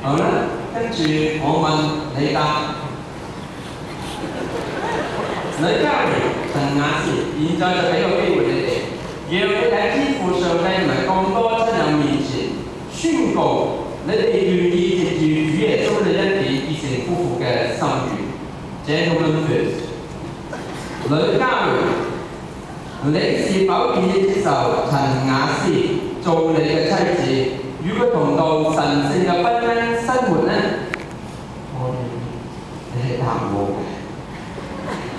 好啦，跟住我問你答。女家人陳雅士，現在就俾個機會你哋，讓你喺天父上帝同埋咁多親友面前宣告，你哋願意藉住主耶穌嘅恩典結成夫婦嘅心願。Gentlemen first， 女家人，你是否願意接受陳雅士做你嘅妻子，與佢同度神聖嘅婚姻生活呢？我願意，你係答我嘅。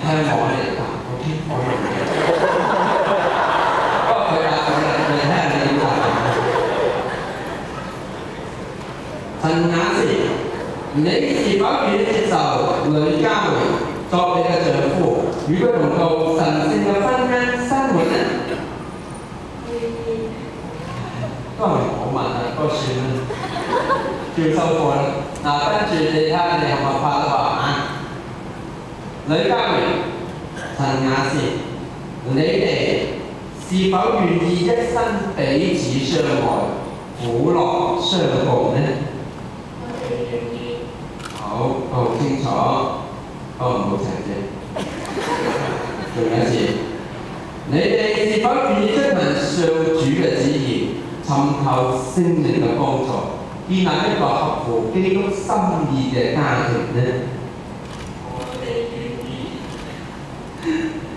向我嚟答，OK，我明嘅。不過佢答咗啦，你睇下你點答。陳雅士，你是否願意接受呂嘉梅作你嘅丈夫，與佢同度神聖嘅婚姻生活呢？都係我問啊，不過算啦，照收貨啦。嗱，跟住你睇下你合唔合法啦啊？呂嘉梅、陳雅士，你哋是否願意一生彼此相愛、苦樂相共呢？我哋願意。好，好清楚，不過唔好停啫。仲有一次，你哋是否願意遵行上主嘅旨意，尋求聖靈嘅幫助，建立一個合乎基督心意嘅家庭呢？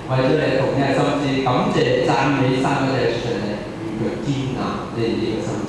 為咗你同嘅心志，感謝讚美三位嘅上帝，與佢堅立你哋呢個心志。